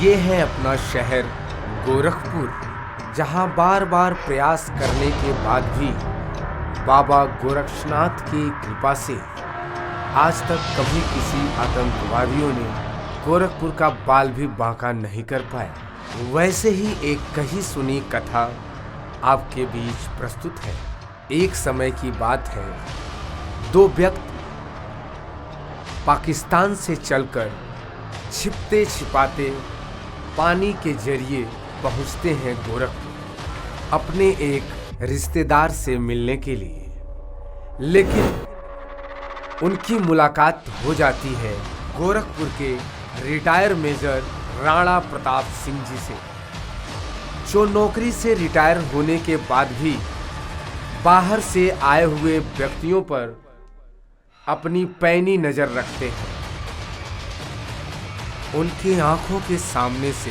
ये है अपना शहर गोरखपुर, जहाँ बार बार प्रयास करने के बाद भी बाबा गोरक्षनाथ की कृपा से आज तक कभी किसी आतंकवादियों ने गोरखपुर का बाल भी बांका नहीं कर पाया। वैसे ही एक कही सुनी कथा आपके बीच प्रस्तुत है। एक समय की बात है, दो व्यक्ति पाकिस्तान से चलकर छिपते छिपाते पानी के जरिए पहुंचते हैं गोरखपुर अपने एक रिश्तेदार से मिलने के लिए। लेकिन उनकी मुलाकात हो जाती है गोरखपुर के रिटायर मेजर राणा प्रताप सिंह जी से, जो नौकरी से रिटायर होने के बाद भी बाहर से आए हुए व्यक्तियों पर अपनी पैनी नजर रखते हैं। उनकी आंखों के सामने से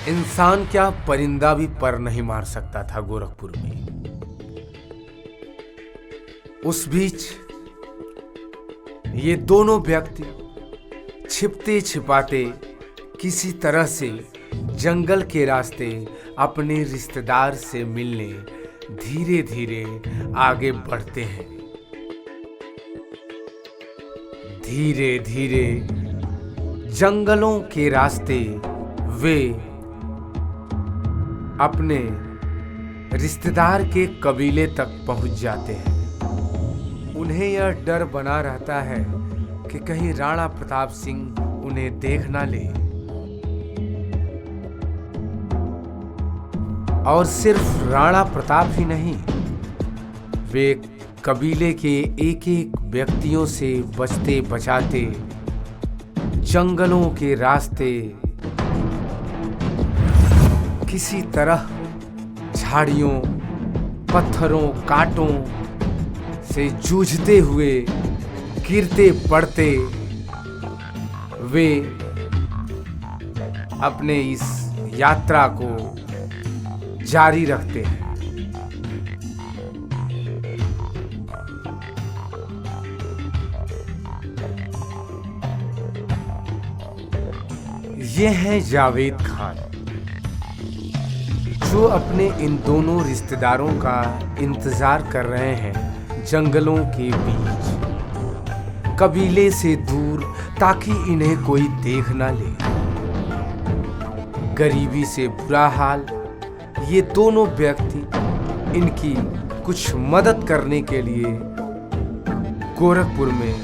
इंसान क्या परिंदा भी पर नहीं मार सकता था गोरखपुर में। उस बीच ये दोनों व्यक्ति छिपते छिपाते किसी तरह से जंगल के रास्ते अपने रिश्तेदार से मिलने धीरे धीरे आगे बढ़ते हैं। धीरे धीरे जंगलों के रास्ते वे अपने रिश्तेदार के कबीले तक पहुंच जाते हैं। उन्हें यह डर बना रहता है कि कहीं राणा प्रताप सिंह उन्हें देख ना ले। और सिर्फ राणा प्रताप ही नहीं, वे कबीले के एक एक व्यक्तियों से बचते बचाते जंगलों के रास्ते किसी तरह झाड़ियों, पत्थरों, कांटों से जूझते हुए गिरते पड़ते वे अपने इस यात्रा को जारी रखते हैं। ये है जावेद खान, जो अपने इन दोनों रिश्तेदारों का इंतजार कर रहे हैं जंगलों के बीच, कबीले से दूर, ताकि इन्हें कोई देख ना ले। गरीबी से बुरा हाल ये दोनों व्यक्ति इनकी कुछ मदद करने के लिए गोरखपुर में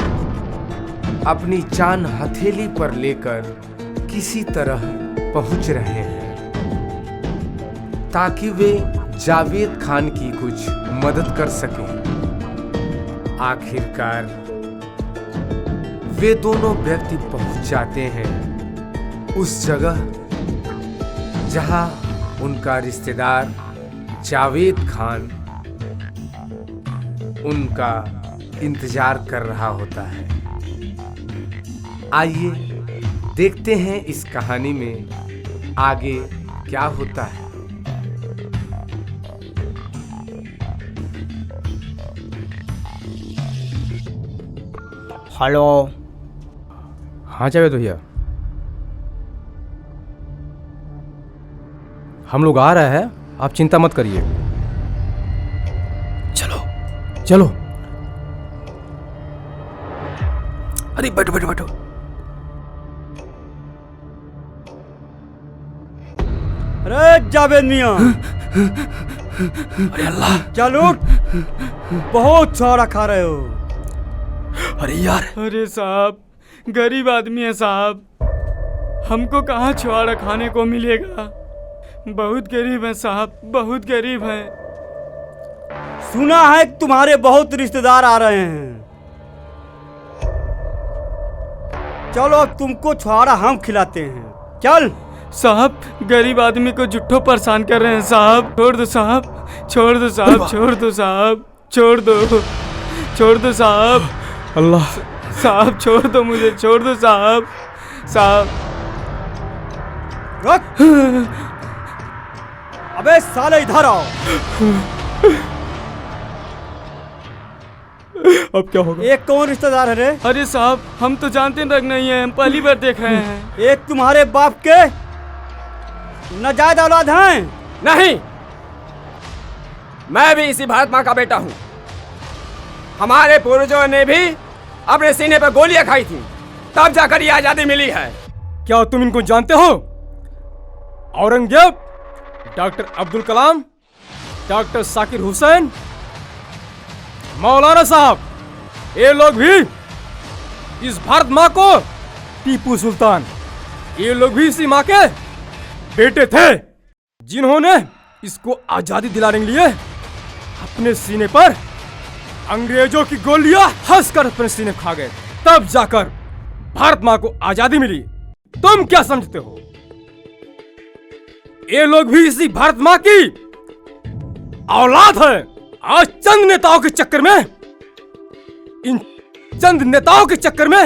अपनी जान हथेली पर लेकर किसी तरह पहुंच रहे हैं, ताकि वे जावेद खान की कुछ मदद कर सकें। आखिरकार वे दोनों व्यक्ति पहुंच जाते हैं उस जगह जहां उनका रिश्तेदार जावेद खान उनका इंतजार कर रहा होता है। आइए देखते हैं इस कहानी में आगे क्या होता है। हेलो। हाँ जावेद भैया, हम लोग आ रहे हैं, आप चिंता मत करिए। चलो चलो। अरे बैठो बैठो बैठो। अरे जावेद मियां, अरे अल्लाह, चलो बहुत छुआरा खा रहे हो। अरे यार। अरे साहब, गरीब आदमी है साहब, हमको कहाँ छुआरा खाने को मिलेगा। बहुत गरीब है साहब, बहुत गरीब है। सुना है कि तुम्हारे बहुत रिश्तेदार आ रहे हैं। चलो अब तुमको छुआरा हम खिलाते हैं। चल। साहब, गरीब आदमी को जुट्ठो परेशान कर रहे हैं साहब। छोड़ दो साहब, छोड़ दो साहब, छोड़ दो साहब, छोड़ दो, छोड़ दो साहब। अल्लाह साहब छोड़ दो मुझे, छोड़ दो साहब। साहब अबे साले इधर आओ। अब क्या होगा? एक कौन रिश्तेदार है रे? अरे साहब हम तो जानते तक नहीं है, हम पहली बार देख रहे हैं। एक तुम्हारे बाप के नाजायज औलाद हैं। नहीं, मैं भी इसी भारत माँ का बेटा हूँ। हमारे पूर्वजों ने भी अपने सीने पर गोलियां खाई थी, तब जाकर ये आजादी मिली है। क्या तुम इनको जानते हो? औरंगजेब, डॉक्टर अब्दुल कलाम, डॉक्टर जाकिर हुसैन, मौलाना साहब, ये लोग भी इस भारत माँ को, टीपू सुल्तान, ये लोग भी इसी माँ के बेटे थे, जिन्होंने इसको आजादी दिलाने के लिए अपने सीने पर अंग्रेजों की गोलियां हंसकर अपने सीने खा गए। तब जाकर भारत माँ को आजादी मिली। तुम क्या समझते हो? ये लोग भी इसी भारत माँ की औलाद है। आज चंद नेताओं के चक्कर में, इन चंद नेताओं के चक्कर में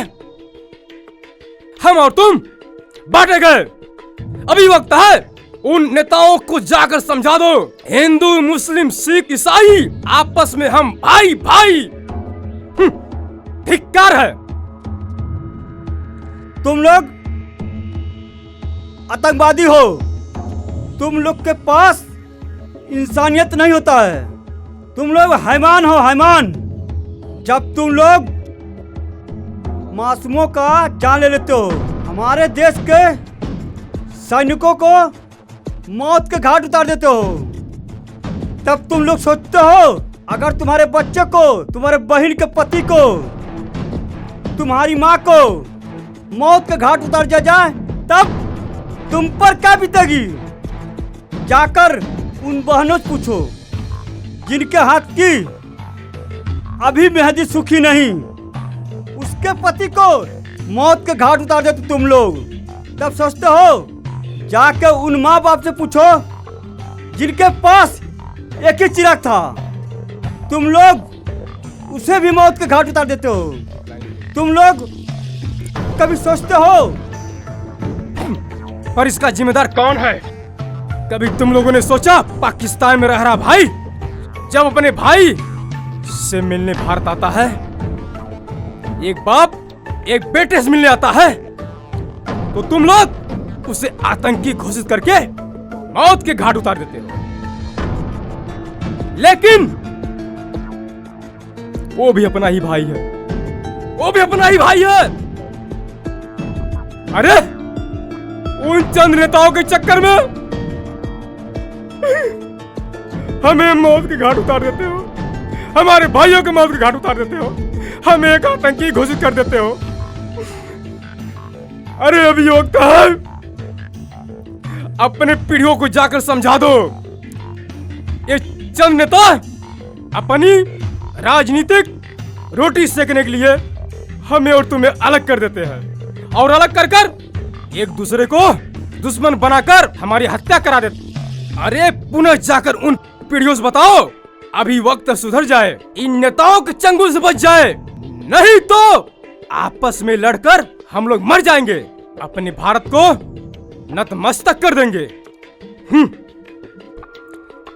हम और तुम बांटे गए। अभी वक्त है उन नेताओं को जाकर समझा दो। हिंदू, मुस्लिम, सिख, ईसाई आपस में हम भाई भाई। धिक्कार है। तुम लोग आतंकवादी हो। तुम लोग के पास इंसानियत नहीं होता है। तुम लोग हैवान हो, हैवान। जब तुम लोग मासूमों का जान ले लेते हो, हमारे देश के सैनिकों को मौत के घाट उतार देते हो, तब तुम लोग सोचते हो अगर तुम्हारे बच्चे को, तुम्हारे बहन के पति को, तुम्हारी माँ को मौत के घाट उतार दिया जाए, तब तुम पर क्या बीतेगी? जाकर उन बहनों से पूछो जिनके हाथ की अभी मेहंदी सूखी नहीं, उसके पति को मौत के घाट उतार देते तुम लोग। तब सोचते हो जाके उन माँ बाप से पूछो जिनके पास एक ही चिराग था, तुम लोग उसे भी मौत के घाट उतार देते हो। तुम लोग कभी सोचते हो पर इसका जिम्मेदार कौन है? कभी तुम लोगों ने सोचा पाकिस्तान में रह रहा भाई जब अपने भाई से मिलने भारत आता है, एक बाप एक बेटे से मिलने आता है, तो तुम लोग उसे आतंकी घोषित करके मौत के घाट उतार देते हो। लेकिन वो भी अपना ही भाई है, वो भी अपना ही भाई है। अरे उन चंद नेताओं के चक्कर में हमें मौत के घाट उतार देते हो, हमारे भाइयों के मौत के घाट उतार देते हो, हमें एक आतंकी घोषित कर देते हो। अरे अभी वक्त है अपने पीढ़ियों को जाकर समझा दो। ये चंद नेता अपनी राजनीतिक रोटी सेकने के लिए हमें और तुम्हें अलग कर देते हैं, और अलग कर कर एक दूसरे को दुश्मन बनाकर हमारी हत्या करा देते। अरे पुनः जाकर उन पीढ़ियों से बताओ अभी वक्त सुधर जाए, इन नेताओं के चंगुल से बच जाए, नहीं तो आपस में लड़कर हम लोग मर जाएंगे, अपने भारत को नतमस्तक कर देंगे।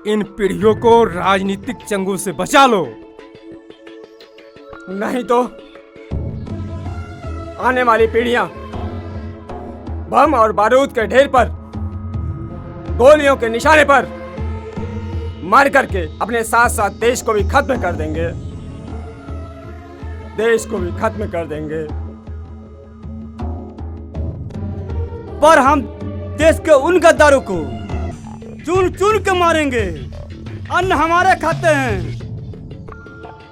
इन पीढ़ियों को राजनीतिक चंगुल से बचा लो, नहीं तो आने वाली पीढ़ियां बम और बारूद के ढेर पर, गोलियों के निशाने पर मर करके अपने साथ साथ देश को भी खत्म कर देंगे, देश को भी खत्म कर देंगे। पर हम देश के उन गद्दारों को चुन चुन के मारेंगे। अन्न हमारे खाते हैं,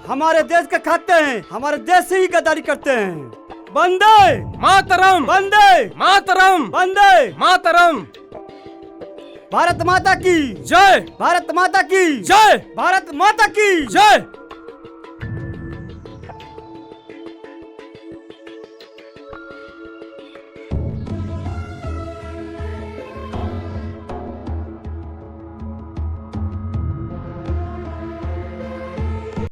हमारे देश के खाते हैं, हमारे देश से ही गद्दारी करते हैं। वंदे मातरम, वंदे मातरम, वंदे मातरम। भारत माता की जय, भारत माता की जय, भारत माता की जय।